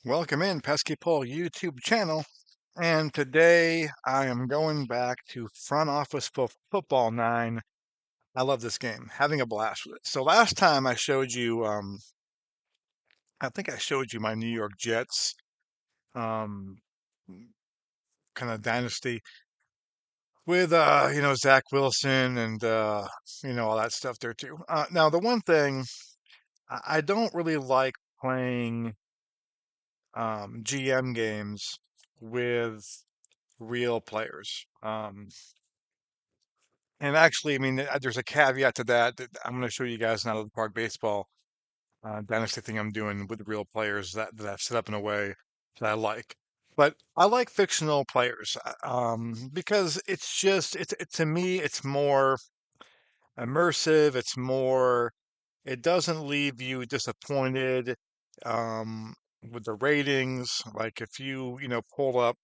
Welcome in Pesky Pole YouTube channel. And today I am going back to Front Office Football 9. I love this game, having a blast with it. So last time I showed you, I think I showed you my New York Jets um, kind of dynasty with, Zach Wilson and, all that stuff there too. Now, the one thing, I don't really like playing GM games with real players. And actually, I mean, there's a caveat to that I'm going to show you guys now the Park Baseball dynasty thing I'm doing with real players that I've set up in a way that I like. But I like fictional players because to me, it's more immersive. It doesn't leave you disappointed with the ratings. Like if pull up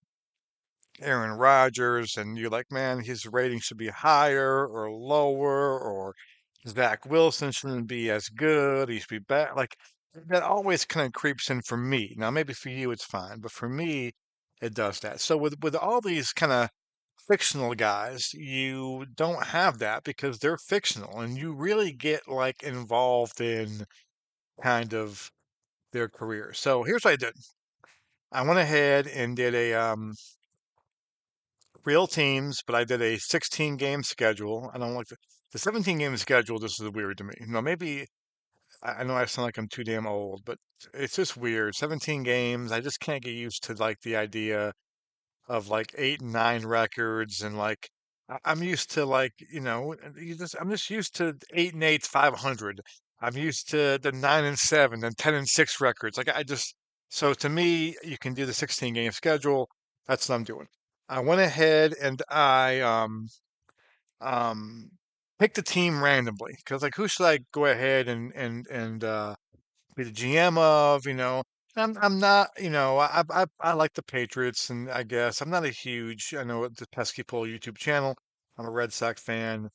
Aaron Rodgers, and you're like, man, his rating should be higher or lower, or Zach Wilson shouldn't be as good. He should be bad. Like that always kind of creeps in for me. Now, maybe for you it's fine, but for me, it does that. So with all these kind of fictional guys, you don't have that because they're fictional, and you really get like involved in kind of their career. So here's what I did. I went ahead and did a real teams, but I did a 16 game schedule. I don't like the 17 game schedule. This is weird to me. Maybe I know I sound like I'm too damn old, but it's just weird. 17 games. I just can't get used to like the idea of like 8 and 9 records and like I'm used to like I'm just used to 8 and 8, 500. I'm used to the 9 and 7 and 10 and 6 records. Like I just so to me, you can do the 16 game schedule. That's what I'm doing. I went ahead and I um picked a team randomly because like who should I go ahead and be the GM of? I'm not, I like the Patriots, and I guess I'm not a huge, I know the Pesky Pole YouTube channel. I'm a Red Sox fan.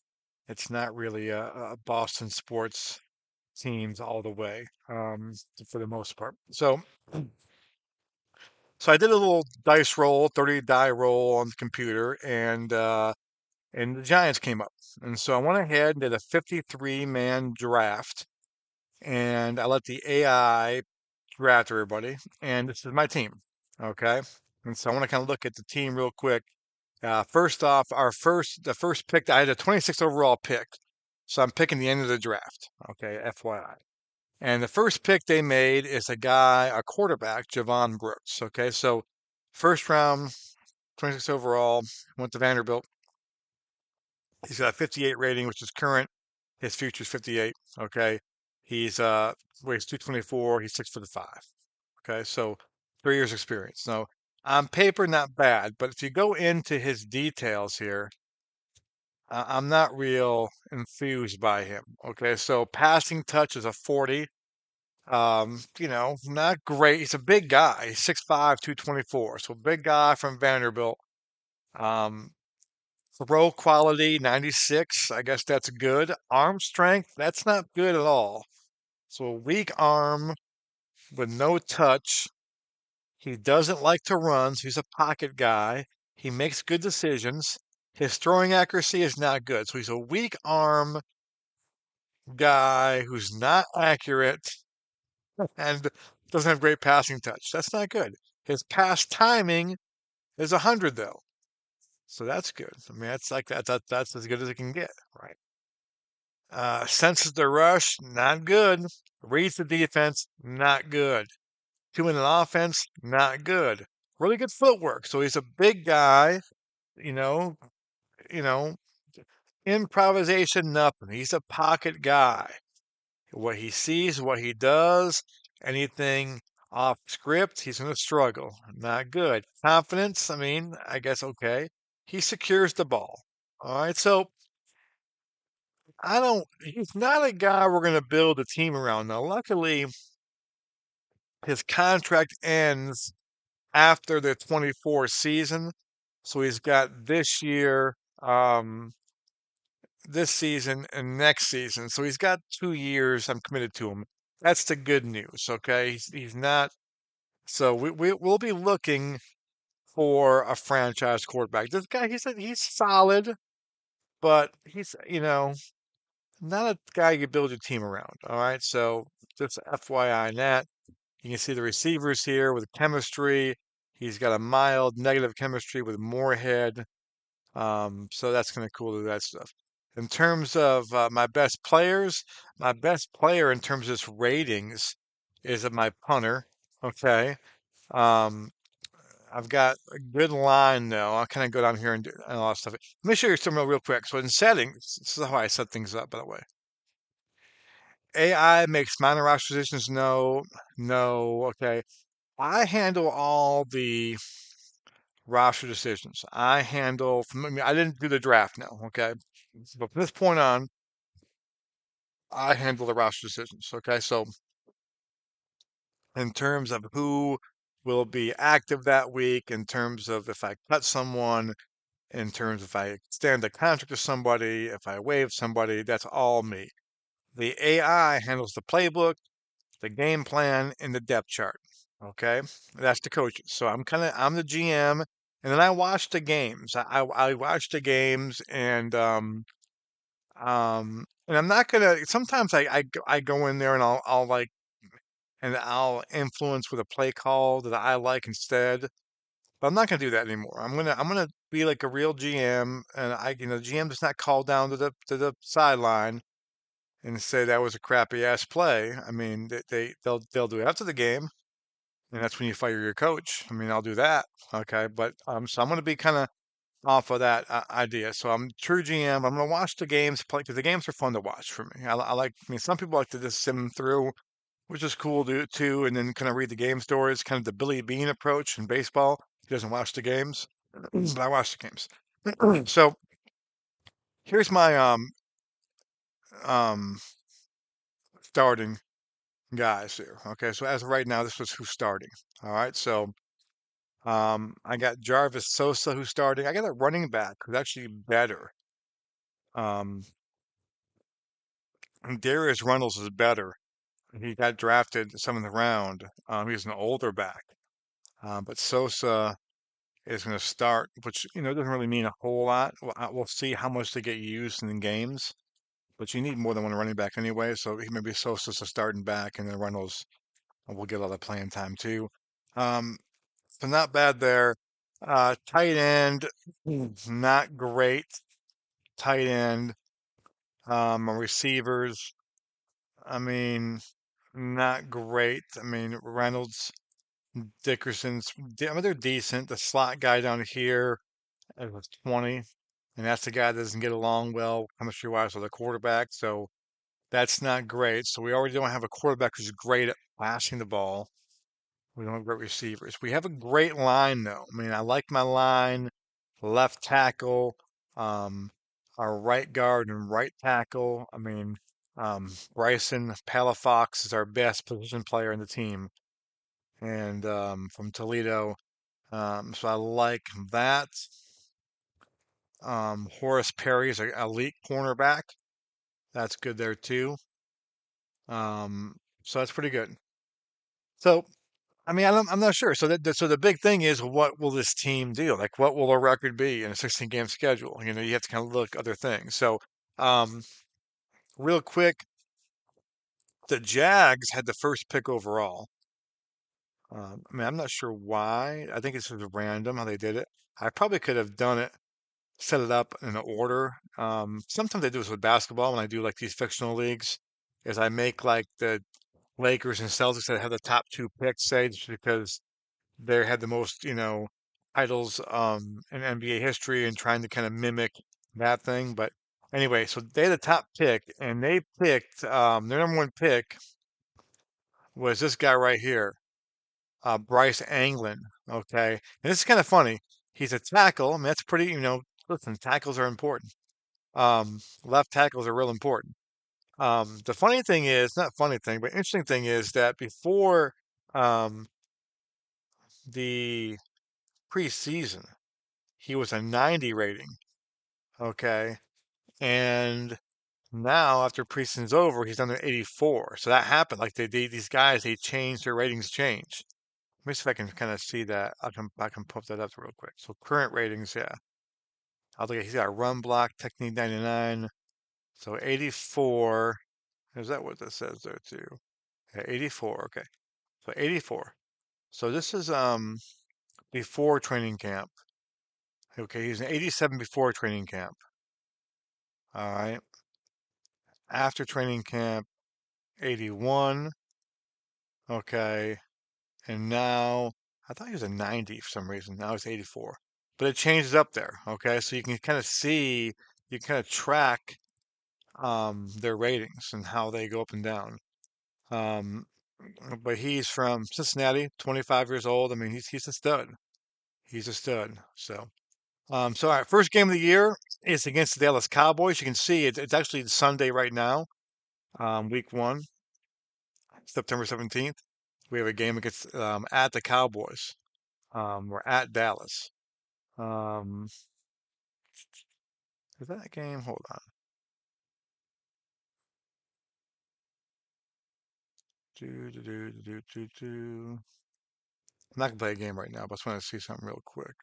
It's not really a Boston sports teams all the way, for the most part. So I did a little dice roll, 30 die roll on the computer, and the Giants came up. And so I went ahead and did a 53-man draft, and I let the AI draft everybody, and this is my team. Okay. And so I want to kind of look at the team real quick. First off, the first pick, I had a 26th overall pick. So I'm picking the end of the draft. Okay. FYI. And the first pick they made is a quarterback, Javon Brooks. Okay. So first round, 26 overall, went to Vanderbilt. He's got a 58 rating, which is current. His future's 58. Okay. He's weighs 224. He's 6'5". Okay, so 3 years experience. So on paper, not bad, but if you go into his details here, I'm not real enthused by him. Okay, so passing touch is a 40. Not great. He's a big guy. He's 6'5", 224. So big guy from Vanderbilt. Um, Throw quality, 96. I guess that's good. Arm strength, that's not good at all. So a weak arm with no touch. He doesn't like to run, so he's a pocket guy. He makes good decisions. His throwing accuracy is not good. So he's a weak arm guy who's not accurate and doesn't have great passing touch. That's not good. His pass timing is 100 though. So that's good. I mean, that's as good as it can get, right? Senses the rush, not good. Reads the defense, not good. 2 minute offense, not good. Really good footwork. So he's a big guy, you know, you know, improvisation, nothing. He's a pocket guy. What he sees, what he does, anything off script, he's going to struggle. Not good. Confidence, I mean, I guess okay. He secures the ball. All right. So he's not a guy we're going to build a team around. Now, luckily, his contract ends after the 24 season. So he's got this season and next season. So he's got 2 years. I'm committed to him. That's the good news. Okay. He's not So we'll be looking for a franchise quarterback. This guy, he's solid, but he's, not a guy you build your team around. All right. So just FYI on that. You can see the receivers here with chemistry. He's got a mild negative chemistry with Moorhead. So that's kind of cool to do that stuff. In terms of my best player in terms of his ratings is my punter. Okay. Um, I've got a good line though. I'll kind of go down here and do and all that stuff. Let me show you some real quick. So in settings, this is how I set things up, by the way. AI makes minor roster decisions. No, no. Okay. I handle all the roster decisions. I didn't do the draft now. Okay. But from this point on, I handle the roster decisions. Okay. So in terms of who will be active that week, in terms of if I cut someone, in terms of if I extend a contract to somebody, if I waive somebody, that's all me. The AI handles the playbook, the game plan, and the depth chart. Okay, that's the coaches. So I'm the GM, and then I watch the games. I watch the games, and I'm not gonna. Sometimes I go in there and I'll influence with a play call that I like instead. But I'm not gonna do that anymore. I'm gonna be like a real GM, and the GM does not call down to the sideline and say that was a crappy ass play. I mean, they'll do it after the game, and that's when you fire your coach. I mean, I'll do that. Okay, but so I'm gonna be kind of off of that idea. So I'm true GM. I'm gonna watch the games play because the games are fun to watch for me. I like. I mean, some people like to just sim through, which is cool too, and then kind of read the game stories, kind of the Billy Bean approach in baseball. He doesn't watch the games, but I watch the games. So here's my um starting guys here. Okay, so as of right now, this was who's starting. All right, so I got Jarvis Sosa who's starting. I got a running back who's actually better. Um, Darius Runnels is better. He got drafted 7th round. He's an older back, but Sosa is going to start, which doesn't really mean a whole lot. We'll see how much they get used in the games, but you need more than one running back anyway. So maybe Sosa's a starting back, and then Reynolds will get a lot of playing time too. Um, so not bad there. Tight end, not great. Tight end. Receivers, I mean, not great. I mean, Reynolds, I mean, they're decent. The slot guy down here was 20, and that's the guy that doesn't get along well chemistry-wise with the quarterback. So that's not great. So we already don't have a quarterback who's great at passing the ball. We don't have great receivers. We have a great line, though. I mean, I like my line, left tackle, um, our right guard and right tackle. I mean, Bryson Palafox is our best position player in the team, and from Toledo. So I like that. Horace Perry is an elite cornerback. That's good there too. So that's pretty good. So I mean, I'm not sure. So the big thing is, what will this team do? Like, what will their record be in a 16 game schedule? You have to kind of look other things. So, um, real quick, the Jags had the first pick overall. I mean, I'm not sure why. I think it's sort of random how they did it. I probably could have done it, set it up in an order. Sometimes I do this with basketball when I do like these fictional leagues, is I make like the Lakers and Celtics that have the top two picks, say, just because they had the most, titles in NBA history and trying to kind of mimic that thing. But anyway, so they had the top pick and they picked their number one pick was this guy right here, Bryce Anglin. Okay. And this is kind of funny. He's a tackle. I mean, that's pretty, listen, tackles are important. Left tackles are real important. The funny thing is, not funny thing, but interesting thing is that before um, the preseason, he was a 90 rating. Okay. And now after preseason's over, he's under 84. So that happened. Like these guys, they changed their ratings changed. Let me see if I can kind of see that. I can pop that up real quick. So current ratings, yeah. I'll look at he's got run block, technique 99. So 84. Is that what this says there too? Yeah, 84. Okay. So 84. So this is before training camp. Okay, he's an 87 before training camp. All right. After training camp, 81. Okay. And now I thought he was a 90 for some reason. Now he's 84. But it changes up there. Okay. So you can kind of see, you kind of track their ratings and how they go up and down. Um, but he's from Cincinnati, 25 years old. I mean, he's a stud. He's a stud. So all right, first game of the year is against the Dallas Cowboys. You can see it's actually Sunday right now, week one, September 17th. We have a game against at the Cowboys. We're at Dallas. Um, is that a game? Hold on. Do. I'm not gonna play a game right now, but I just want to see something real quick.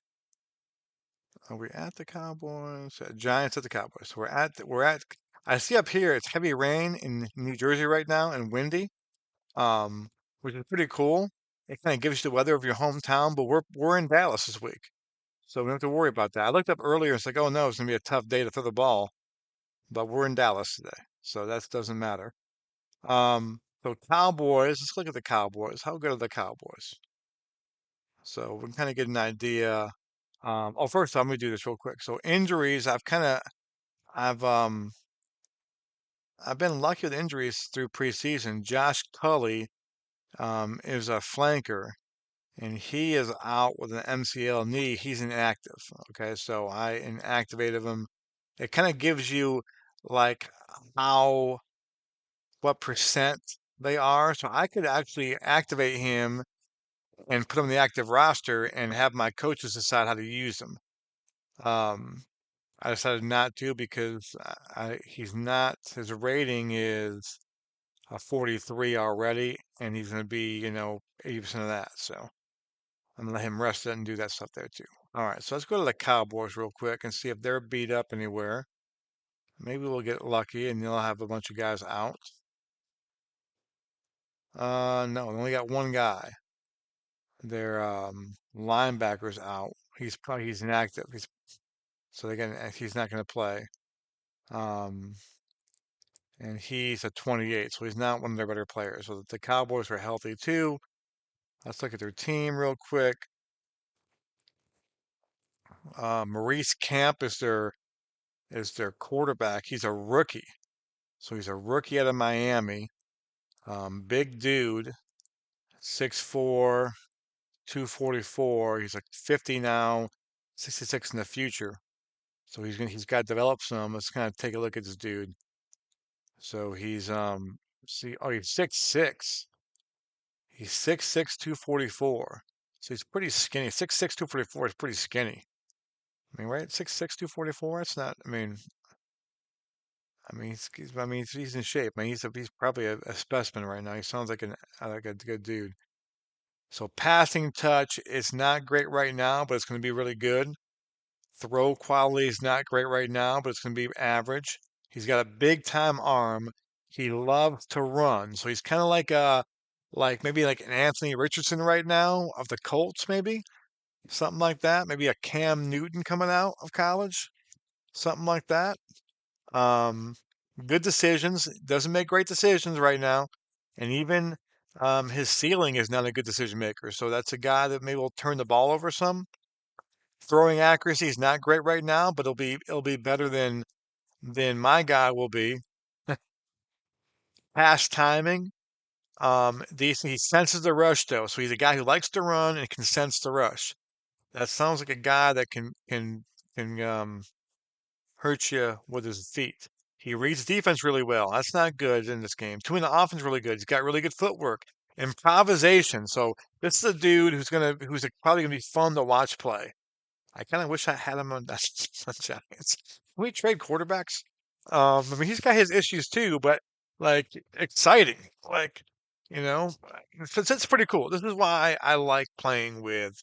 Are we at the Cowboys? Giants at the Cowboys. So we're at. I see up here it's heavy rain in New Jersey right now and windy, which is pretty cool. It kind of gives you the weather of your hometown, but we're in Dallas this week, so we don't have to worry about that. I looked up earlier. It's like, oh no, it's gonna be a tough day to throw the ball, but we're in Dallas today, so that doesn't matter. So Cowboys. Let's look at the Cowboys. How good are the Cowboys? So we can kind of get an idea. First, I'm gonna do this real quick. So injuries, I've um I've been lucky with injuries through preseason. Josh Tully is a flanker, and he is out with an MCL knee. He's inactive. Okay, so I inactivated him. It kind of gives you like how what percent they are. So I could actually activate him and put him on the active roster and have my coaches decide how to use him. Um, I decided not to because he's not, his rating is a 43 already, and he's going to be, 80% of that. So I'm going to let him rest it and do that stuff there too. All right, so let's go to the Cowboys real quick and see if they're beat up anywhere. Maybe we'll get lucky and they'll have a bunch of guys out. No, they only got one guy. Their linebacker's out. He's inactive. He's not going to play. Um, and he's a 28, so he's not one of their better players. So the Cowboys are healthy too. Let's look at their team real quick. Maurice Camp is their quarterback. He's a rookie, so he's a rookie out of Miami. Big dude, 6'4", 244. He's like 50 now, 66 in the future. So he's got to develop some. Let's kind of take a look at this dude. So he's 6'6". He's 6'6", 244. So he's pretty skinny. 6'6", 244 is pretty skinny. I mean, right? 6'6", 244. It's not. I mean, he's in shape. I mean, he's probably a specimen right now. He sounds like a good dude. So passing touch is not great right now, but it's going to be really good. Throw quality is not great right now, but it's going to be average. He's got a big time arm. He loves to run, so he's kind of like maybe like an Anthony Richardson right now of the Colts, maybe something like that. Maybe a Cam Newton coming out of college, something like that. Um, Good decisions. Doesn't make great decisions right now, and even his ceiling is not a good decision maker. So that's a guy that maybe will turn the ball over some. Throwing accuracy is not great right now, but it'll be better than my guy will be. Pass timing, decent. He senses the rush though, so he's a guy who likes to run and can sense the rush. That sounds like a guy that can hurt you with his feet. He reads defense really well. That's not good in this game. Two in the offense really good. He's got really good footwork, improvisation. So this is a dude who's probably gonna be fun to watch play. I kind of wish I had him on the Giants. Can we trade quarterbacks? I mean, he's got his issues too, but like exciting. Like You know, it's pretty cool. This is why I like playing with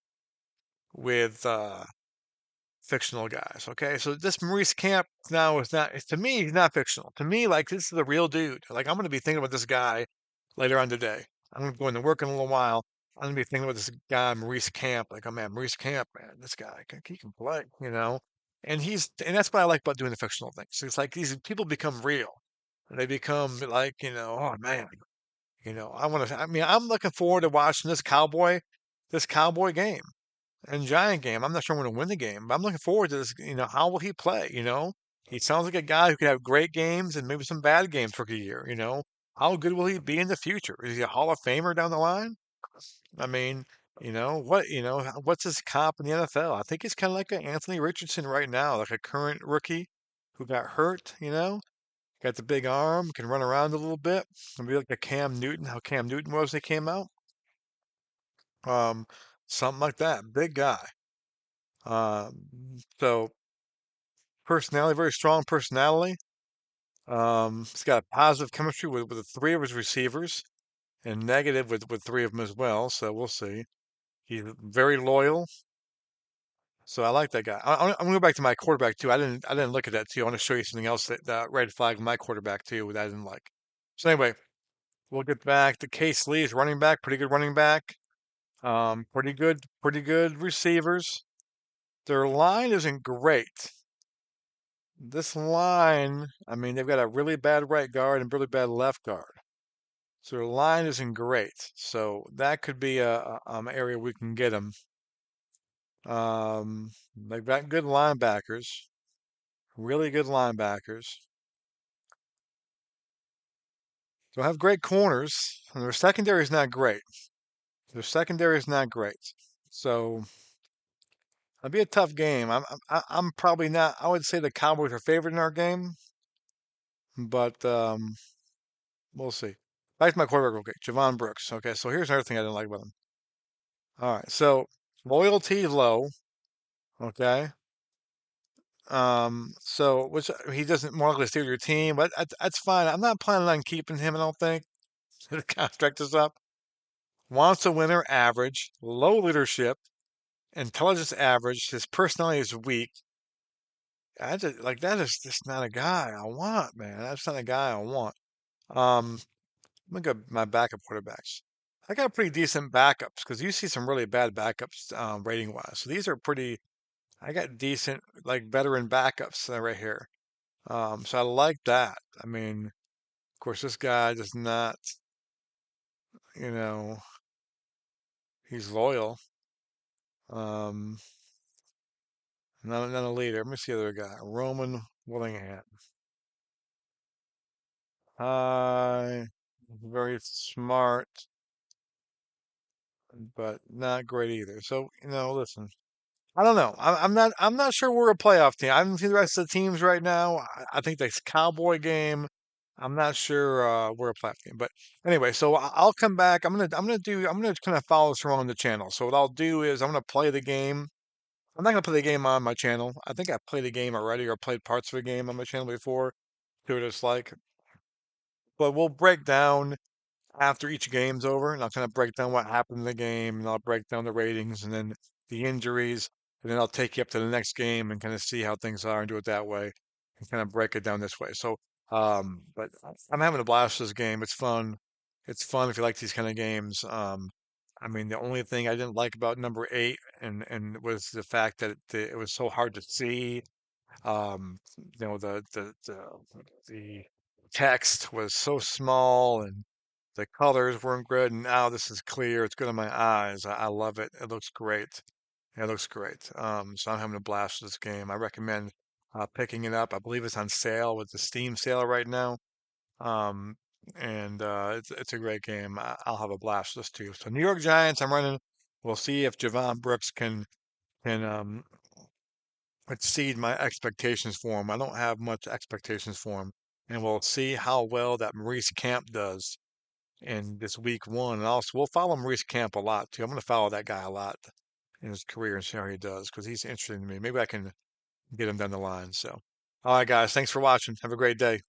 fictional guys. Okay, so this Maurice Camp now is not to me. He's not fictional. To me, like this is the real dude. Like I'm gonna be thinking about this guy later on today. I'm gonna go into work in a little while. I'm gonna be thinking about this guy Maurice Camp. Like, oh man, Maurice Camp, man, this guy he can play. And that's what I like about doing the fictional things. It's like these people become real. They become like oh man, I want to. I mean, I'm looking forward to watching this cowboy game and Giant game. I'm not sure I'm going to win the game, but I'm looking forward to this. How will he play? He sounds like a guy who could have great games and maybe some bad games for a year. How good will he be in the future? Is he a Hall of Famer down the line? I mean, what's his comp in the NFL? I think he's kind of like an Anthony Richardson right now, like a current rookie who got hurt. Got the big arm, can run around a little bit, and be like a Cam Newton, how Cam Newton was when he came out. Um, Something like that. Big guy. So personality, very strong personality. He's got positive chemistry with the three of his receivers and negative with three of them as well. So we'll see. He's very loyal. So I like that guy. I'm gonna go back to my quarterback too. I didn't look at that too. I want to show you something else that red flag my quarterback too that I didn't like. So anyway, we'll get back to Case Lee's running back. Pretty good running back. Pretty good receivers. Their line isn't great. This line, I mean, they've got a really bad right guard and really bad left guard. So their line isn't great. So that could be a area we can get them. They've got good linebackers, really good linebackers. They'll have great corners, and their secondary is not great. Their secondary is not great. So it'll be a tough game. I'm probably not. I would say the Cowboys are favored in our game, but we'll see. Back to my quarterback, okay, Javon Brooks. Okay, so here's another thing I didn't like about him. All right, so loyalty low. Okay, so which he doesn't more likely stay with your team, but that's fine. I'm not planning on keeping him. I don't think the contract is up. Wants to win or average, low leadership, intelligence average. His personality is weak. I just like that is just not a guy I want, man. That's not a guy I want. Um, Look at my backup quarterbacks. I got pretty decent backups because you see some really bad backups rating wise. So these are pretty. I got decent like veteran backups right here. So I like that. I mean, of course, this guy does not. You know, he's loyal. Um, not a leader. Let me see the other guy, Roman Willingham. Very smart, but not great either. So listen. I don't know. I'm not sure we're a playoff team. I haven't seen the rest of the teams right now. I think this Cowboy game. I'm not sure we're a playoff team. But anyway, so I'll come back. I'm gonna kind of follow this around the channel. So what I'll do is I'm gonna play the game. I'm not gonna play the game on my channel. I think I played the game already or played parts of the game on my channel before. See what it's like. But we'll break down after each game's over, and I'll kind of break down what happened in the game, and I'll break down the ratings, and then the injuries, and then I'll take you up to the next game and kind of see how things are and do it that way, and kind of break it down this way. So, but I'm having a blast with this game. It's fun. It's fun if you like these kind of games. I mean, the only thing I didn't like about number eight and was the fact that it was so hard to see. The text was so small and the colors weren't good. And now this is clear. It's good on my eyes. I love it. It looks great. It looks great. So I'm having a blast with this game. I recommend picking it up. I believe it's on sale with the Steam sale right now. Um, and it's a great game. I'll have a blast with this too. So New York Giants, I'm running. We'll see if Javon Brooks can exceed my expectations for him. I don't have much expectations for him, and we'll see how well that Maurice Camp does in this week one. And also, we'll follow Maurice Camp a lot too. I'm going to follow that guy a lot in his career and see how he does because he's interesting to me. Maybe I can get him down the line. So, all right, guys, thanks for watching. Have a great day.